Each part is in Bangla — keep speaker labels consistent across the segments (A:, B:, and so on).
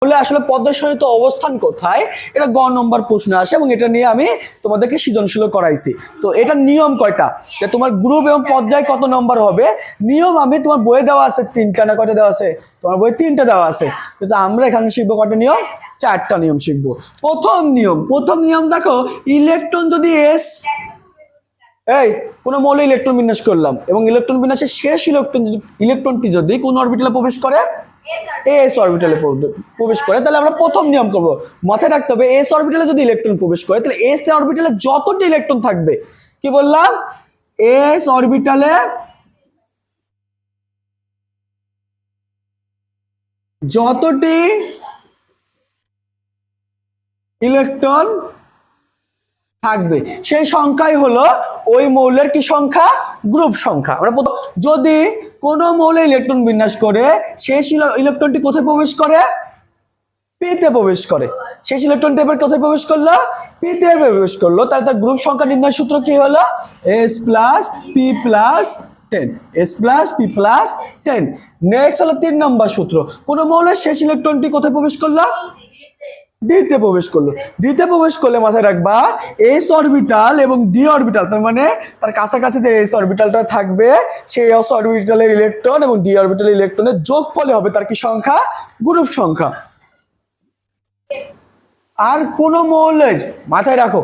A: মৌলে আসলে পর্যায়সারিত অবস্থান কোথায়, এটা গ নম্বর প্রশ্ন আসে এবং এটা নিয়ে আমি তোমাদেরকে সৃজনশীল করাইছি। তো এটার নিয়ম কয়টা, যে তোমার গ্রুপ এবং পর্যায় কত নম্বর হবে, নিয়ম আমি তোমার বইয়ে দেওয়া আছে 3টা না কয়টা দেওয়া আছে, তোমার বইয়ে 3টা দেওয়া আছে, কিন্তু আমরা এখানে শিখবো কয়টা নিয়ম, 4টা নিয়ম শিখবো। প্রথম নিয়ম দেখো, ইলেকট্রন যদি এস, এই কোন মৌলে ইলেকট্রন বিন্যাস করলাম এবং ইলেকট্রন বিন্যাসের শেষ ইলেকট্রনটি যদি কোন অরবিটালে প্রবেশ করে, এস অরবিটালে প্রবেশ করে, তাহলে আমরা প্রথম নিয়ম করব। মাথায় রাখতে হবে এস অরবিটালে যদি ইলেকট্রন প্রবেশ করে তাহলে এস অরবিটালে যতটি ইলেকট্রন থাকবে, কি বললাম, এস অরবিটালে যতটি ইলেকট্রন থাকবে সেই সংখ্যাই হলো ওই মৌলের কি সংখ্যা, গ্রুপ সংখ্যা। আমরা যদি কোন মৌলে ইলেকট্রন বিন্যাস করে শেষ ইলেকট্রনটি কোথায় প্রবেশ করে, পিতে প্রবেশ করে, শেষ ইলেকট্রনটি এবার কোথায় প্রবেশ করলো, পিতে প্রবেশ করলো, তাহলে তার গ্রুপ সংখ্যা নির্ণয় সূত্র কি হলো, S plus P plus 10, S plus P plus 10। Next হলো 3 নম্বর সূত্র, কোন মৌলের শেষ ইলেকট্রনটি কোথায় প্রবেশ করলো, ডিতে প্রবেশ করলো, ডিতে প্রবেশ করলে মাথায় রাখবা এস অরবিটাল এবং ডি অরবিটাল, তার মানে তার কাছাকাছি যে এস অরবিটালটা থাকবে সেই এস অরবিটালের ইলেকট্রন এবং ডি অরবিটালের ইলেকট্রনের যোগফলে হবে তার কি সংখ্যা, গ্রুপ সংখ্যা। আর কোন মৌলের, মাথায় রাখো,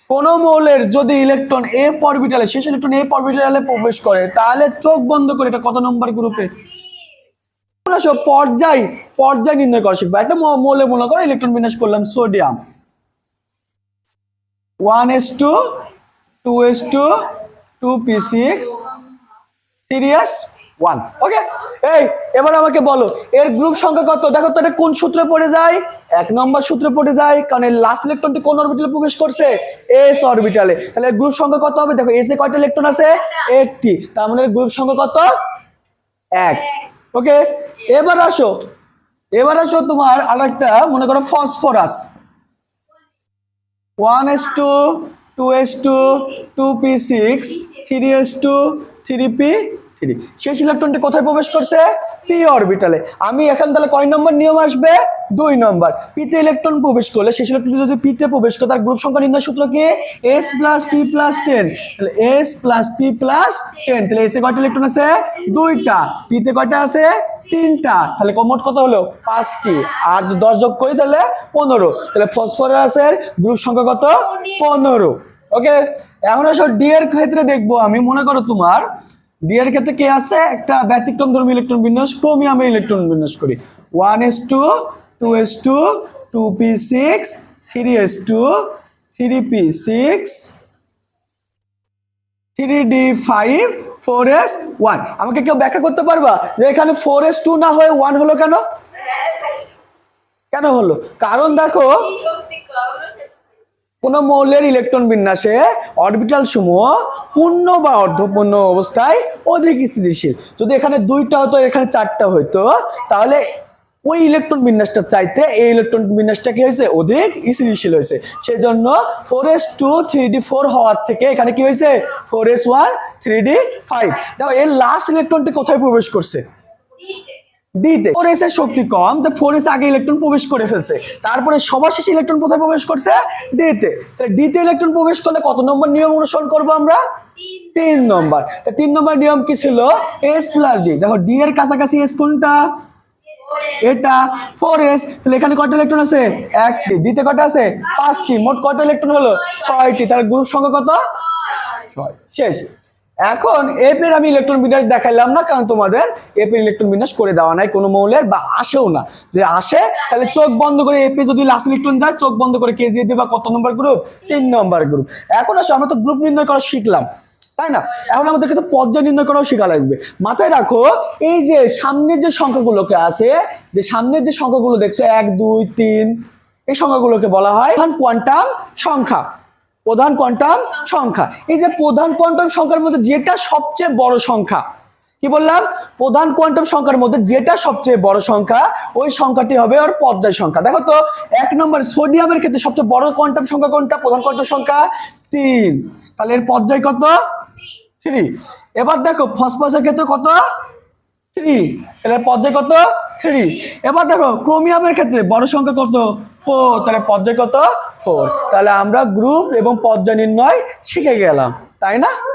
A: কোন মৌলের যদি ইলেকট্রন এফ অরবিটালে, শেষ ইলেকট্রন এফ অরবিটালে প্রবেশ করে, তাহলে চোখ বন্ধ করে এটা কত নম্বর গ্রুপে, পর্যায় নির্ণয় করা শিখবা। একটা মৌলে মনে করো ইলেকট্রন বিন্যাস করলাম sodium 1s2 2s2 2p6 3s1, ওকে। এই এবার আমাকে বলো এর গ্রুপ সংখ্যা কত, দেখো তো এটা কোন সূত্রে পড়ে যায়, 1 নম্বর সূত্রে পড়ে যায়, কারণ এর লাস্ট ইলেকট্রনটি কোন অরবিটালে প্রবেশ করছে, এস অরবিটালে, তাহলে গ্রুপ সংখ্যা কত হবে, দেখো এস এ কয়টা ইলেকট্রন আছে, 1টি, তার মানে গ্রুপ সংখ্যা কত, 1, ওকে। এবার আসো তোমার আরেকটা মনে করো phosphorus 1s2 2s2 2p6 3s2 3p3, শেষ ইলেকট্রনটি কোথায় প্রবেশ করছে, পি অরবিটালে। আমি এখন তাহলে কয় নম্বর নিয়ম আসবে, 2 নম্বর, পিতে ইলেকট্রন প্রবেশ করলে শেষ ইলেকট্রন যদি পিতে প্রবেশ করে তার গ্রুপ সংখ্যা নির্ণয় সূত্র কি, এস প্লাস পি প্লাস 10, তাহলে এস প্লাস পি প্লাস 10, তাহলে এসে কয়টা ইলেকট্রন আছে, 2টা, পিতে কয়টা আছে, 3টা, তাহলে মোট কত হলো, 5টি, আর 10 যোগ করি তাহলে 15, তাহলে ফসফরাসের গ্রুপ সংখ্যা কত, 15, ওকে। এখন আসো ডি এর ক্ষেত্রে দেখবো আমি, মনে করো তোমার ডি এর ক্ষেত্রে কি আছে, একটা ব্যতিক্রমধর্মী ইলেকট্রন বিন্যাস, ক্রোমিয়ামের ইলেকট্রন বিন্যাস করি 1s2 2s2 2p6 3s2 3p6 3d5 4s1। আমাকে কেউ ব্যাখ্যা করতে পারবা যে এখানে 4s2 না হয়ে 1 হলো কেন, কেন হলো, কারণ দেখো কোন মৌলের ইলেকট্রন বিন্যাসে অরবিটাল সমূহ পূর্ণ বা অর্ধপূর্ণ অবস্থায় অধিক স্থিতিশীল, যদি এখানে 2টা হতো এখানে 4টা হইতো, তাহলে ওই ইলেকট্রন বিন্যাসটা চাইতে এই ইলেকট্রন বিন্যাসটা কি হয়েছে, অধিক স্থিতিশীল হয়েছে, সেজন্য 4s2 3d4 হওয়ার থেকে এখানে কি হয়েছে 4s1 3d5। দেখো এর লাস্ট ইলেকট্রনটি কোথায় প্রবেশ করছে, ডিতে, 4s এর শক্তি কম, তো 4s আগে ইলেকট্রন প্রবেশ করে ফেলছে, তারপরে সবার শেষে ইলেকট্রন কোথায় প্রবেশ করছে, ডিতে, তাহলে ডিতে ইলেকট্রন প্রবেশ করলে কত নম্বর নিয়ম অনুসরণ করবো আমরা, 3 নম্বর। তা 3 নম্বর নিয়ম কি ছিল, এস প্লাস ডি, দেখো ডি এর কাছাকাছি এস কোনটা, এটা 4s, তাহলে এখানে কয়টা ইলেকট্রন আছে, 1টি, ডিতে কয়টা আছে, 5টি, মোট কয়টা ইলেকট্রন হলো, 6টি, তাহলে গ্রুপ সংখ্যা কত, 6, শেষ। এখন এফ এর আমি ইলেকট্রন বিন্যাস দেখাইলাম না, কারণ তোমাদের এফ এর ইলেকট্রন বিন্যাস করে দেওয়া নাই কোনো মৌলের, বা আসেও না, যে আসে তাহলে চোখ বন্ধ করে এফ এ যদি লাস্ট ইলেকট্রন যায় চোখ বন্ধ করে কে দিয়ে দিবা, কত নম্বর গ্রুপ, 3 নম্বর গ্রুপ। এখন আসো আমরা তো গ্রুপ নির্ণয় করা শিখলাম, তাই না, এখন আমাদেরকে তো পর্যায় নির্ণয় করাও শেখা লাগবে। মাথায় রাখো এই যে সামনের যে সংখ্যাগুলোকে আছে, যে সামনের যে সংখ্যাগুলো দেখছো 1 2 3, এই সংখ্যাগুলোকে বলা হয় প্রধান কোয়ান্টাম সংখ্যা, প্রধান কোয়ান্টাম সংখ্যা। এই যে প্রধান কোয়ান্টাম সংখ্যার মধ্যে যেটা সবচেয়ে বড় সংখ্যা, কি বললাম, প্রধান কোয়ান্টাম সংখ্যার মধ্যে যেটা সবচেয়ে বড় সংখ্যা ওই সংখ্যাটি হবে ওর পর্যায় সংখ্যা। দেখো তো 1 নম্বর সোডিয়ামের ক্ষেত্রে সবচেয়ে বড় কোয়ান্টাম সংখ্যা কোনটা, প্রধান কোয়ান্টাম সংখ্যা 3, তাহলে এর পর্যায় কত, 3। এবার দেখো ফসফরাসের ক্ষেত্রে কত, 3, তাহলে পর্যায় কত, 3। এবার দেখো ক্রোমিয়ামের ক্ষেত্রে বড় সংখ্যা কত 4, তাহলে পর্যায় কত 4। তাহলে আমরা গ্রুপ এবং পর্যায় নির্ণয় শিখে গেলাম, তাই না?